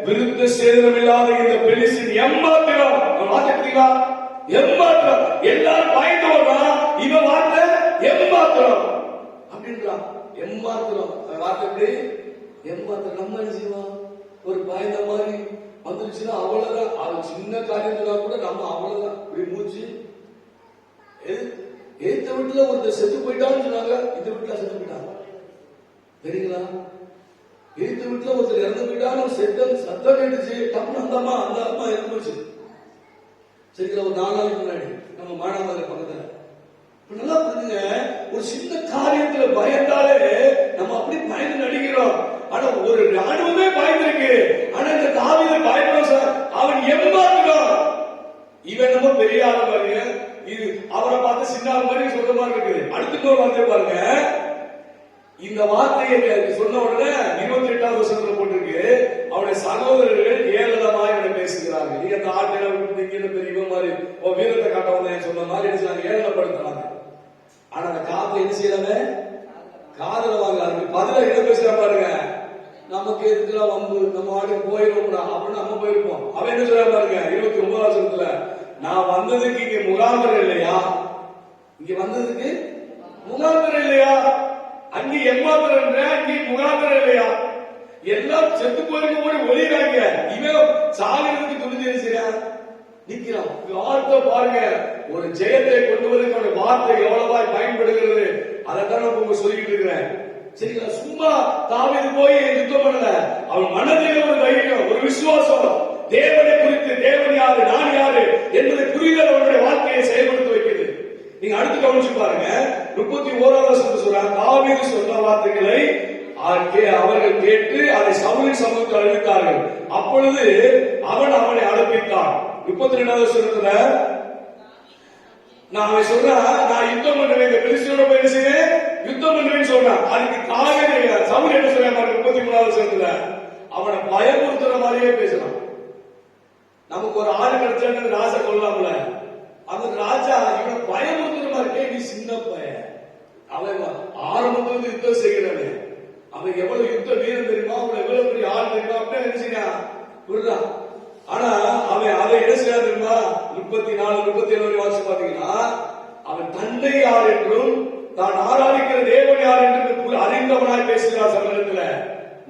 விருத்த சேதனம் இல்லாத இந்த பெலிஸ்தீன் எம்மாத்திரம், வார்த்தைங்களா எம்மாத்திரம், எல்லாரும் பயந்து வர்றான், இவன் வார்த்தை எம்மாத்திரம் அப்படின்றான். எம்மாத்திரம் வார்த்தை எப்படி எம்மாத்திரம். நம்ம என்ன செய்வோம், ஒரு பயந்த மாதிரி வந்துருச்சுன்னா அவ்வளவுதான். அது சின்ன காரியத்துல கூட நம்ம அவ்வளவுதான் இப்படி மூச்சு. ஏத்த வீட்டுல ஒருத்தர் செத்து போயிட்டான்னு சொன்னாங்க, இந்த வீட்டுல செத்து போயிட்டாங்க தெரியுங்களா? ஏத்த வீட்டுல ஒருத்தர் இறந்து போயிட்டான்னு சத்தம் கேட்டுச்சு, டப்புனு அந்த அம்மா இறந்து போச்சு. சரிங்களா? ஒரு 4 நாளைக்கு முன்னாடி நம்ம மானாமதுரை பக்கத்துல. நல்லா புரிஞ்சுங்க, ஒரு சின்ன காரியத்துல பயந்தாலே நம்ம அப்படி பயந்து நடிக்கிறோம். ஆனா ஒரு ராணுவமே பயந்துருக்கு. ஆனா இந்த தாவீது பயப்படும் சார், அவன் எம்மாத்திரம். இவன் நம்ம பெரிய ஆளு பாருங்க, இது அவரை பார்த்து சின்ன ஆள் மாதிரி சொல்ற மாதிரி இருக்குது. அடுத்த ஒரு வார்த்தை பாருங்க, இந்த வார்த்தையை சொன்ன உடனே 28வது வருஷத்துல போட்டிருக்கு, அவருடைய சகோதரர்கள் ஏளனமாய் இவனை பேசுகிறார்கள். நீங்க அந்த ஆட்டை பெரிய மாதிரி வீரத்தை காட்ட வந்தேன் சொன்ன மாதிரி என்ன ஏளனப்படுத்தினாங்க. ஆனா அந்த காப்பை என்ன செய்யறாங்க, காதல வாங்க. அதுக்கு பதில என்ன பேசுற பாருங்க, நமக்கு எதுக்குலாம் வம்பு, நம்ம வாட்டுக்கு போயிருவோம்டா அப்படின்னு நம்ம போயிருப்போம். அவன் என்ன சொல்ற பாருங்க 29வது வருஷத்துல, நான் வந்ததுக்கு இங்க முகாந்திரம் இல்லையா, இங்க வந்ததுக்கு முகாந்திரம் இல்லையா, அங்க எம்மாத்திரம் இங்கே முகாந்திரம் இல்லையா, எல்லாம் செத்து போயிருக்க போய் ஒளிறாங்க. இவன் சாகிறதுக்கு துணிஞ்சு செய்யா நிக்கிறான். வார்த்தை பாருங்க, ஒரு ஜெயத்தை கொண்டு வருகிற வார்த்தை எவ்வளவாய் பயன்படுகிறது. அதைத்தான் உங்க சொல்லிட்டு இருக்கிறேன். சரிங்களா? சும்மா தாவீது போய் யுத்தம் பண்ணல, அவன் மனதில் ஒரு தைரியம், ஒரு விசுவாசம், தேவனை குறித்து தேவன் யாரு நான் யாரு என்பதை புரிதல் அவருடைய வாழ்க்கையை செயல்படுத்த வைக்கிறது. நீங்க அடுத்து கவனிச்சு பாருங்க, 31வது வருஷத்துல சொல்றாங்க, தாவீது சொன்ன வார்த்தைகளை அவர்கள் கேட்டு அதை சவுலின் சமூகத்தில் அறிவித்தார்கள். அப்பொழுது அவனை அழைப்பித்தான். 32வது வருஷத்துல நான் சொல்றேன், நான் யுத்தம் பண்ணுவேன், இந்த பெலிஸ்தீனோட போய் என்ன செய்வேன், யுத்தம் பண்ணுவேன்னு சொல்றான். அதுக்கு தாவீது சவுல் என்ன சொல்றாங்க 33வது வருஷத்துல, அவனை பயமுறுத்துற மாதிரியே பேசலாம். நமக்கு ஒரு ஆள் கிடைச்சான்னு ராஜா கொள்ளலாம்ல, அந்த ராஜா இவனை பயமுறுத்துற மாதிரி, நீ சின்ன பையன், அவன் ஆரம்பத்துல யுத்தம் செய்கிறவன், அவன் எவ்வளவு யுத்த வீரன் தெரியுமா, அவன் எவ்வளவு பெரிய ஆள் தெரியுமா அப்படின்னு என்ன செய்யறான் புரியுதான். ஆனா அவன் அதை என்ன செய்யறான் தெரியுமா, 34 37 வாசி பாத்தீங்கன்னா, அவன் தந்தை யார் என்றும் தான் ஆராதிக்கிற தேவன் யார் என்று அறிந்தவனாய் பேசுகிறான். சமயத்துல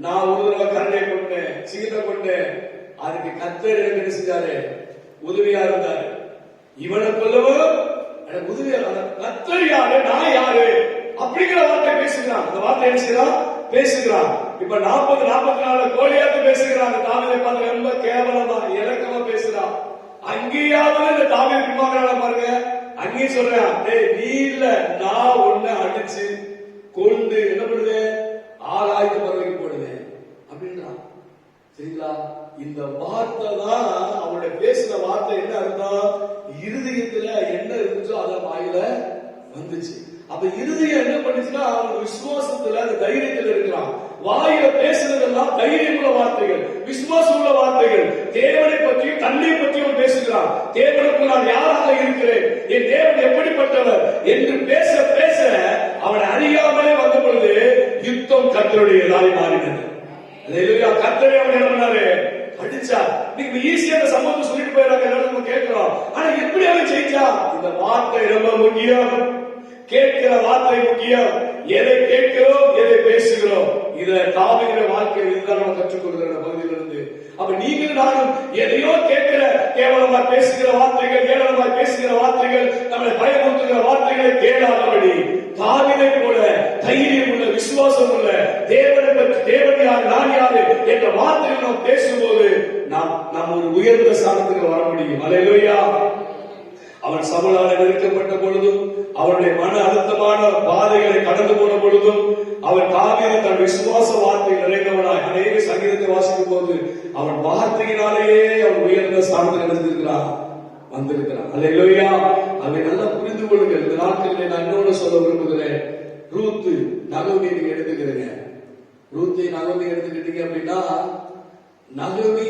நான் ஒரு தடவை கரண்டை கொண்டேன், சீத்தை கொண்டேன், அதுக்கு கர்த்தர் எனக்கு என்ன செஞ்சாரு, உதவியா இருந்தாரு. இவனை கொல்லவும் உதவியா, கர்த்தர் யாரு நான் யாரு அப்படிங்கிற வார்த்தை பேசுகிறான். அந்த வார்த்தை என்ன செய்யறான் பேசுகிறான். இப்ப 40-44 கோலியாத்து பேசுகிறாங்க. தாவீதை பார்த்து ரொம்ப கேவலமா இலக்கமா பேசுறான். அங்கேயாவது இந்த தாவீது பின்வாங்கறான பாருங்க. அங்கேயும் சொல்றான், டேய் நீ இல்ல, நான் உன்னை அடிச்சு கொண்டு என்ன பண்ணுது, ஆளாய்ந்த பறவைக்கு போடுவேன் அப்படின்றான். சரிங்களா? இந்த வார்த்தை தான் அவனுடைய பேசின வார்த்தை. என்ன அர்த்தம்? இருதயத்துல என்ன இருந்துச்சோ அத வாயில வந்துச்சு. அப்ப இருதயம் என்ன பண்ணுச்சுன்னா, அவன் விசுவாசத்துல அந்த தைரியத்துல இருக்கிறான். வாயில பேசுறதெல்லாம் தைரியமுள்ள வார்த்தைகள், விசுவாசம் உள்ள வார்த்தைகள். தேவனை பற்றியும் தன்னை பற்றியும் பேசுகிறான். தேவனுக்கு நான் யாராக இருக்கிறேன், என் தேவன் எப்படிப்பட்டவர் என்று பேச பேச அவனை அறியாமலே வந்த பொழுது யுத்தம் கர்த்தருடையதாய் மாறினது. கர்த்தரை அவன் என்ன பண்ணாரு, அடிச்சார். நீங்க ஈஸியா அந்த சம்பவத்தை சொல்லிட்டு போயிடறாங்க, நம்ம கேட்கிறோம். ஆனா எப்படி அவன் ஜெயிச்சா? இந்த வார்த்தை ரொம்ப முக்கியம். கேட்கிற வார்த்தை முக்கியம். எதை கேட்கிறோம், எதை பேசுகிறோம், இத தாவீதுடைய வாழ்க்கையில் இதுதான் நம்ம கற்றுக்கொள்கிற பகுதியிலிருந்து. அப்ப நீங்கள் நானும் எதையோ கேட்கிற கேவலமா பேசுகிற வார்த்தைகள், கேவலமா பேசுகிற வார்த்தைகள், நம்மளை பயமுறுத்துகிற வார்த்தைகளை கேளாதபடி தாவீதை போல தைரியம் உள்ள, விசுவாசம் உள்ள, தேவனை பற்றி, தேவன் யார், நான் யாரு என்ற வார்த்தைகள் நாம் பேசும்போது நாம் ஒரு உயர்ந்த ஸ்தானத்துக்கு வர முடியும். அல்லேலூயா. அவன் சவுலால நெருக்கப்பட்ட பொழுதும், அவனுடைய மன அழுத்தமான பாதைகளை கடந்து போன பொழுதும், அவன் தாவீது தன் விசுவாச வார்த்தை நிறைந்தவனாய் அநேக சங்கீதத்தை வாசிக்கும் போது அவன் வார்த்தையினாலேயே அவன் உயர்ந்த ஸ்தானத்துக்கு வந்திருக்கிறான். அல்லேலூயா. அதை நல்லா புரிந்து கொள்ளுங்கள். இந்த நாட்களில் நான் இன்னொன்று சொல்ல விரும்புகிறேன். ரூத்து நகோமி நீங்க எடுத்துக்கிறீங்க. ரூத்தை நகோமி எடுத்துக்கிட்டீங்க அப்படின்னா, நகோமி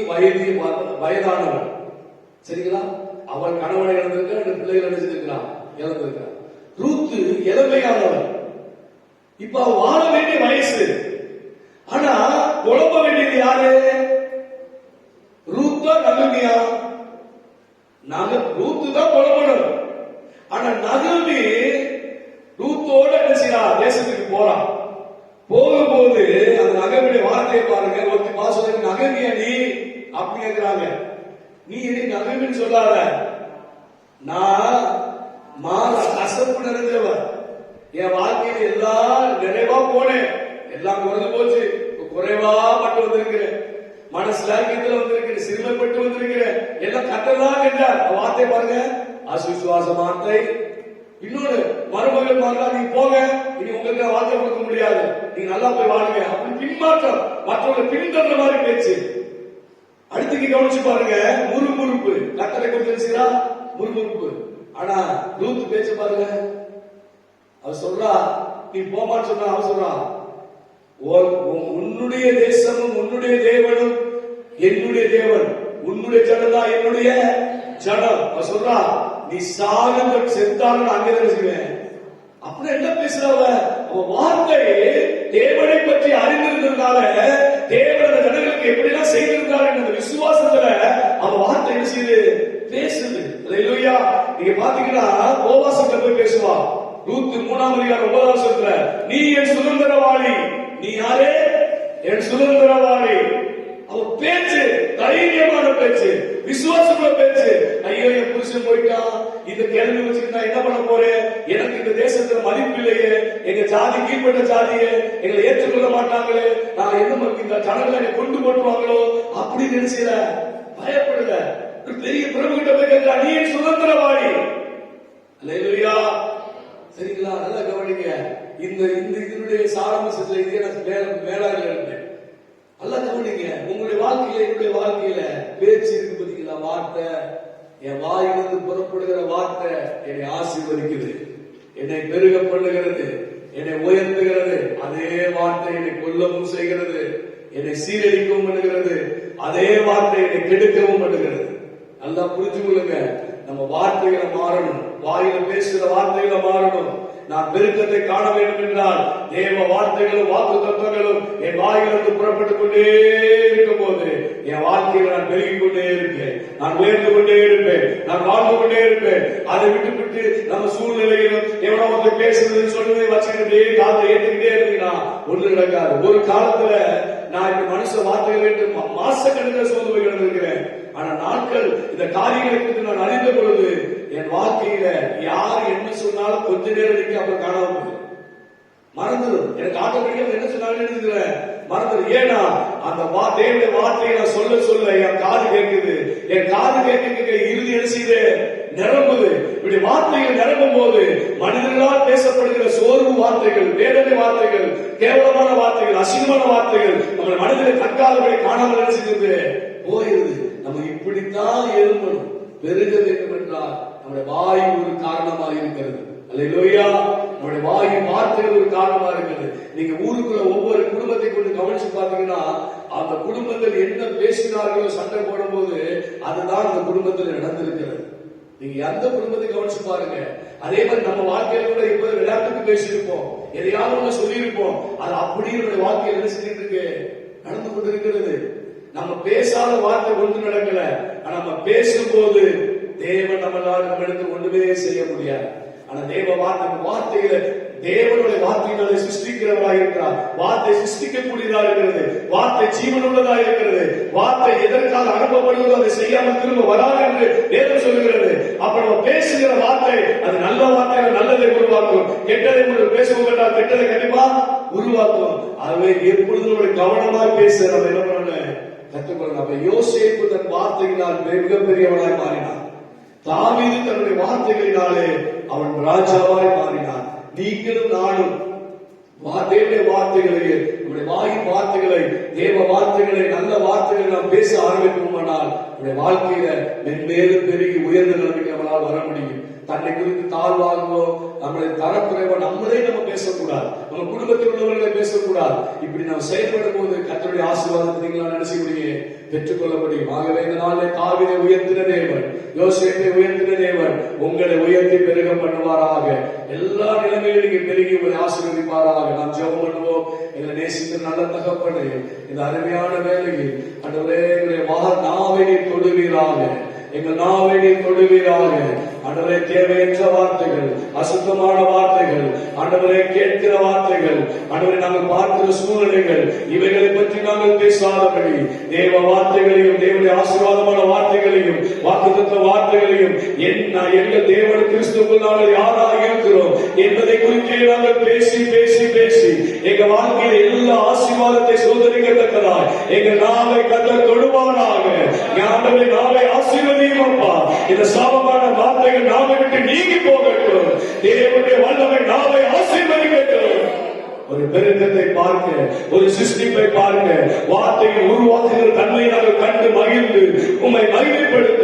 வயதானவன். சரிங்களா? அவன் கணவனை இழந்திருக்க, 2 பிள்ளைகள் அடைச்சிருக்கிறான், இழந்திருக்கிறான். ரூத்து இளமையானவன். இப்ப வாழ வேண்டிய வயசு. ஆனா குழப்ப வேண்டியது யாரு? ரூத்தா நகோமியா? ரூத்து தான் குழப்பணும். ஆனா நகோமி ரூத்தோட என்ன செய்யறா, தேசத்துக்கு போறான். போகும்போது அந்த நகோமியுடைய வார்த்தையை பாருங்க. ஒரு மாசம் நகோமியா நீ அப்படி கேட்கிறாங்க. நீ நகோமின்னு சொல்லாத, நான் கசப்பு நிறைஞ்சவன். என் வாழ்க்கையில எல்லாம் நிறைவா போனேன், எல்லாம் குறைஞ்சு போச்சு, குறைவா மட்டும் வந்திருக்கிறேன், மனசுல வந்திருக்கிறேன், சிறுமைப்பட்டு வந்திருக்கிறேன், எல்லாம் கட்டதான் என்றார். வார்த்தை பாருங்க, அசுவிசுவாச வார்த்தை. இன்னொன்னு, மருமகள் பாருங்க, நீங்க போங்க, இனி உங்களுக்கு வார்த்தை கொடுக்க முடியாது, நீங்க நல்லா போய் வாழுங்க அப்படி பின்மாற்றம், மற்றவங்களை பின்தொடர மாதிரி பேச்சு. அடுத்துக்கு கவனிச்சு பாருங்க, முறுமுறுப்பு. கட்டளை கொடுத்துருச்சா முறுமுறுப்பு. ஆனா ரூத் பேச்ச பாருங்க. அவ சொல்றா, நீ போமான்னு சொன்னா, அவ சொல்றா, உன்னுடைய தேசமும் உன்னுடைய தேவனும் என்னுடைய தேவன், உன்னுடைய ஜனம் தான் என்னுடைய ஜனம். அவ சொல்றா, நீ சாக செத்தாலும் அங்கதான் செய்வேன். அப்படி என்ன பேசுறவ? அவன் வார்த்தை தேவனை பற்றி அறிந்திருந்ததுனால, தேவன ஜனங்களுக்கு எப்படிலாம் செய்திருந்தாரு என்ற விசுவாசத்துல அவன் வார்த்தை என்ன செய்யுது, பேசுது. அல்லேலூயா. நீங்க பாத்தீங்கன்னா போவாசத்துல போய் பேசுவா. ரூத் 3ஆம் அதிகாரம் 9ஆம் வசனத்துல, நீ என் சுதந்திரவாளி. நீ யாரே? என் சுதந்திரவாளி. அவன் பேச்சு தைரியமான பேச்சு, விசுவாசமான பேச்சு. ஐயோ என் புருஷன் போயிட்டான், இந்த கேள்வி வச்சுக்கிட்டு நான் என்ன பண்ண போறேன், எனக்கு இந்த தேசத்துல மதிப்பு இல்லையே, எங்க ஜாதி கீழ்பட்ட ஜாதியே எங்களை ஏற்றுக்கொள்ள மாட்டாங்களே, நான் என்ன இந்த ஜனங்களை என்னை கொண்டு போட்டுவாங்களோ அப்படின்னு நினைச்சல, பயப்படுத. பெரிய பிரபு கிட்ட போய் கேட்கிறா, நீ என் சுதந்திரவாளி. அல்லேலூயா. சரிங்களா? நல்லா கவனிங்க. இந்த இதனுடைய சாராம்சத்துல இதே நான் மேலாக இருந்தேன். நல்லா கவனிங்க. உங்களுடைய வாழ்க்கையில, என்னுடைய வாழ்க்கையில பேச்சு இருக்கு பாத்தீங்களா, வார்த்தை. என் வாயிலிருந்து புறப்படுகிற வார்த்தை என்னை ஆசீர்வதிக்குது, என்னை பெருக பண்ணுகிறது, என்னை உயர்த்துகிறது. அதே வார்த்தை என்னை கொல்லவும் செய்கிறது, என்னை சீரழிக்கவும் பண்ணுகிறது. அதே வார்த்தை என்னை கெடுக்கவும் பண்ணுகிறது. நல்லா புரிஞ்சு கொள்ளுங்க. நம்ம வார்த்தைகளை மாறணும், வாயில பேசுகிற வார்த்தைகளை மாறணும். நான் பெருக்கத்தை காண வேண்டும் என்றால் தேவ வார்த்தைகளும் வாக்கு தத்துவங்களும் என் வாயிலிருந்து புறப்பட்டுக் கொண்டே இருக்கும் போது என் வாழ்க்கையில் நான் பெருகிக் கொண்டே இருப்பேன், நான் உயர்ந்து கொண்டே இருப்பேன், நான் வாழ்ந்து கொண்டே இருப்பேன். அதை விட்டு நம்ம சூழ்நிலையிலும் எவ்வளவு வந்து பேசுறது சொல்றதை வச்சுக்கிட்டே காதை ஏற்றுக்கிட்டே இருந்தீங்கன்னா ஒன்று நடக்காது. ஒரு காலத்துல நான் இந்த மனுஷ வார்த்தைகள் என்று மாச கணக்கில் சோர்ந்து போய் கிடந்திருக்கிறேன். ஆனா நாட்கள் இந்த காரியங்களை குறித்து நான் அறிந்த பொழுது என் வாழ்க்கையில யார் என்ன சொன்னாலும் கொஞ்ச நேரம் நிக்க அப்புறம் காணாம மறந்துடும். எனக்கு ஆட்டோமேட்டிக்கா என்ன சொன்னாலும் எழுதுகிறேன், மறந்துடு. ஏன்னா அந்த தேவனுடைய வார்த்தையை நான் சொல்ல சொல்ல என் காது கேட்குது. என் காது கேட்க இறுதி என்ன செய்யுது? நிரம்புது. இப்படி வார்த்தைகள் நிரம்பும் போது மனிதர்களால் பேசப்படுகிற சோர்வு வார்த்தைகள், வேதனை வார்த்தைகள், கேவலமான வார்த்தைகள், அசிங்கமான வார்த்தைகள் நம்ம மனிதனை தற்காலங்களை காணாமல் என்ன செய்யுது? போயிருது. நம்ம இப்படித்தான் எழும்பணும். பெருக வேண்டும் என்றால் நம்முடைய வாய் ஒரு காரணமாக இருக்கிறது. அல்லேலூயா. நம்முடைய வாயின் வார்த்தைகள் ஒரு காரணமா இருக்கிறது. நீங்க ஊருக்குள்ள ஒவ்வொரு குடும்பத்தை கொண்டு கவனிச்சு பாத்தீங்கன்னா அந்த குடும்பத்தில் என்ன பேசினார்களோ சண்டை போடும் போது அதுதான் அந்த குடும்பத்தில் நடந்திருக்கிறது. நீங்க எந்த குடும்பத்தை கவனிச்சு பாருங்க. அதே மாதிரி நம்ம வாழ்க்கையில கூட இப்ப விளையாட்டுக்கு பேசியிருப்போம், எதையாவது ஒண்ணு சொல்லியிருப்போம், அது அப்படியே நம்முடைய வாழ்க்கையில் என்ன செஞ்சுட்டு இருக்கு? நடந்து கொண்டிருக்கிறது. நம்ம பேசாத வார்த்தை ஒன்று நடக்கல. ஆனா நம்ம பேசும்போது தேவன் நம்மளுக்கு ஒன்றுமே செய்ய முடியாது. ஆனா தேவ வார்த்தையில தேவனுடைய வார்த்தைகளை சிருஷ்டிக்கிறவராக இருக்கிறார். வார்த்தை சிருஷ்டிக்கக்கூடியதாக இருக்கிறது. வார்த்தை ஜீவனுள்ளதாக இருக்கிறது. வார்த்தை எதற்காக அனுப்பப்படுவதோ அதை செய்யாமல் திரும்ப வராது என்று வேதம் சொல்லுகிறது. அப்ப நம்ம பேசுகிற வார்த்தை அது நல்ல வார்த்தை, நல்லதை உருவாக்கும். கெட்டதை பேசுவோம் என்றால் கெட்டதை கண்டிப்பா உருவாக்கும். ஆகவே எப்பொழுதும் கவனமாக பேச நம்ம என்ன பண்ணணும்? கற்றுக்கொள்ளணும். அப்ப யோசேப்பு தன் வார்த்தையினால் மிகப்பெரியவனாய் மாறினான். தாவீது தன்னுடைய வார்த்தைகளினாலே அவன் ராஜாவாய் மாறினான். நீங்களும் நானும் தேவனுடைய வார்த்தைகளை, நம்முடைய வாயின் வார்த்தைகளை, தேவ வார்த்தைகளை, நல்ல வார்த்தைகளை நாம் பேச ஆரம்பிப்போமானால் நம்முடைய வாழ்க்கையில மென்மேலும் பெருகி உயர்ந்த நிலைமைக்கு நம்மளால் வர முடியும். தன்னை குறித்து தாழ்வாகவோ நம்மளை தரக்குறைவோ நம்மளே நம்ம பேசக்கூடாது. நம்ம குடும்பத்தில் உள்ளவர்களை பேசக்கூடாது. இப்படி நாம் செயல்படும் போது கர்த்தருடைய ஆசீர்வாதத்தை நீங்களாம் நினைச்சு முடியும், பெற்றுக்கொள்ள முடியும். ஆகவே இந்த நாளை தாவீதை உயர்த்தின தேவன், யோசேப்பை உயர்த்தின தேவன் உங்களை உயர்த்தி பெருக பண்ணுவாராக. எல்லா நிலைமையிலும் நீங்க பெருகி உங்களை ஆசீர்வதிப்பாராக. நாம் ஜெபம் பண்ணுவோம். எங்களை நேசித்த நல்ல தகப்பனே, இந்த அருமையான வேலையில் ஆண்டவரே எங்களுடைய நாவை நீர் தொடுவீராக. எங்கள் நாவை நீர் தொடுவீராக. ஆண்டவரே தேவையற்ற வார்த்தைகள், அசுத்தமான வார்த்தைகள், ஆண்டவரே கேட்கிற வார்த்தைகள், ஆண்டவரே நாங்கள் பார்க்கிற சூழ்நிலைகள், இவைகளை பற்றி நாங்கள் பேசாதபடி தேவ வார்த்தைகளையும் தேவனுடைய ஆசீர்வாதமான வார்த்தைகளையும் வாக்குத்தத்த வார்த்தைகளையும் எங்கள் தேவன் கிறிஸ்துவுக்குள் நாங்கள் யாராக இருக்கிறோம் என்பதை குறித்து நாங்கள் பேசி பேசி பேசி எங்க வாழ்க்கையில எல்லா ஆசீர்வாதத்தை சோதனைக்கத்தக்கதாய் எங்கள் நாவை கர்த்தர் தொடுவானாக. ஆண்டவரே நாவை ஆசீர்வதியும் அப்பா. இந்த சாபமான வார்த்தைகள் நாவை விட்டு நீங்கி போகட்டும். தேவனுடைய வல்லமை நாவை ஆசீர்வதிக்கட்டும். ஒரு பெருக்கத்தை பார்க்க, ஒரு சிருஷ்டிப்பை பார்க்க, வார்த்தையை உருவாக்குகிற தன்மை நாங்கள் கண்டு மகிழ்ந்து உம்மை மகிமைப்படுத்த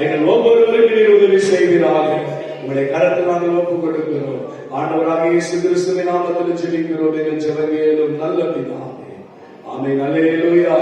எங்கள் ஒவ்வொருவருக்கும் நீர் உதவி செய்கிறார்கள். உங்களுடைய கரத்தில் நாங்கள் ஒப்புக் கொடுக்கிறோம். ஆண்டவராக இயேசு கிறிஸ்துவின் நாமத்தில் ஜெபிக்கிறோம். எங்கள் ஜெபம் கேளும் நல்ல பிதாவே. ஆமென். அல்லேலூயா.